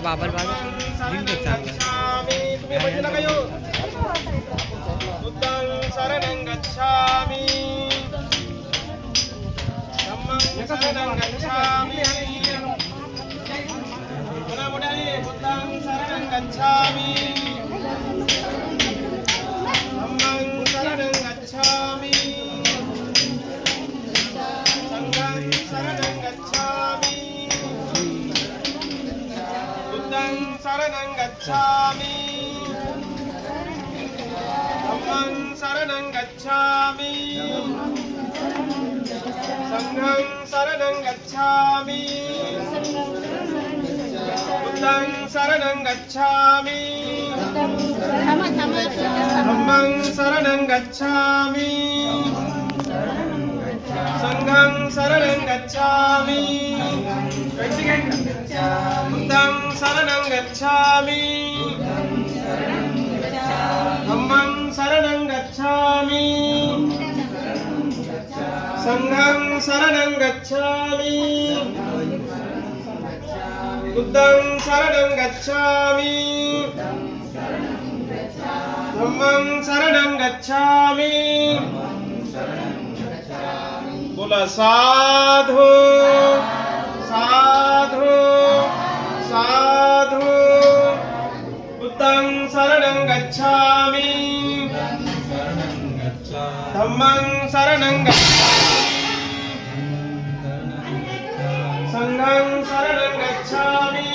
बाबल शरणं गच्छामि तुम्ही बघितलं का यो बुद्धं शरणं गच्छामि धम्मं शरणं गच्छामि पुन्हा मोठ्याने बुद्धं शरणं गच्छामी धम्मं शरणं गच्छामी संघं शरणं गच्छामी बुद्धं शरणं गच्छामी धम्मं शरणं गच्छामी संघं शरणं गच्छामी बुद्धं शरणं गच्छामि धम्मं शरणं गच्छामि संघं शरणं गच्छामि बुद्धं शरणं गच्छामि धम्मं शरणं गच्छामि संघं शरणं गच्छामि बुद्धं शरणं गच्छामि धम्मं शरणं गच्छामि बोला साधु साधु साधु बुद्धं शरणं गच्छामि धम्मं शरणं गच्छामि संघं शरणं गच्छामि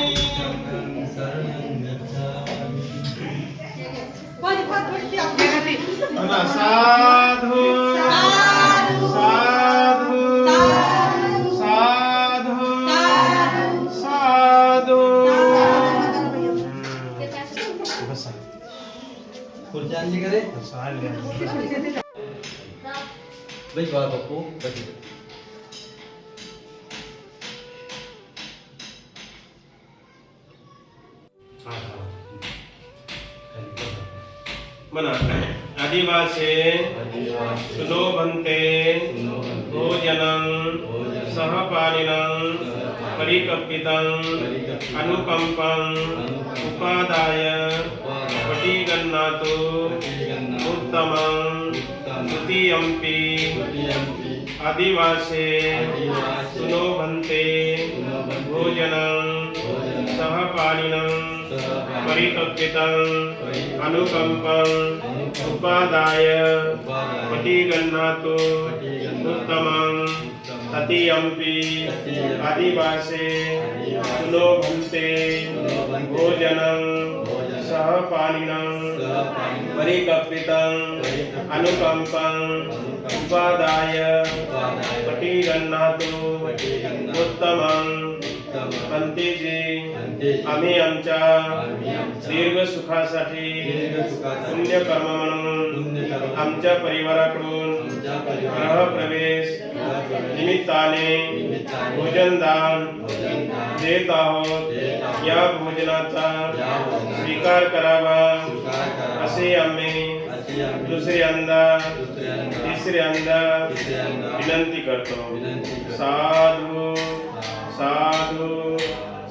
साधु साधु साधु साधु खुर्ची करे बस बाळा बापू बस मना आदिवासे सुलोभन्ते भोजनं सहपालिनं परिकल्पितं अनुकंपं उपादाय पटिगन्नातो उत्तमं द्वितीयंपि आदिवासे सुलोभन्ते भोजनं सहपालिनं परिकल्पितं अनुकंपं उपादाय पटिगन्नातो उत्तमं तृतीयंपि आदिवासे सुलोभन्ते भोजनं सहपालिनं परिकल्पितं अनुकंपं उपादाय पटिगन्नातो उत्तमं पंतीजी आम्ही आमच्या दीर्घ सुखासाठी पुण्य कर्म म्हणून आमच्या परिवाराकडून ग्रह प्रवेश निमित्ताने भोजन दान देत आहोत. या भोजनाचा स्वीकार करावा असे आम्ही दुसऱ्यांदा तिसऱ्यांदा विनंती करतो. साधू साधू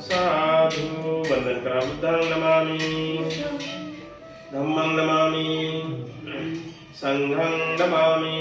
साधू वंदन करा. बुद्धं नमामि धम्मं नमामि संघं नमामि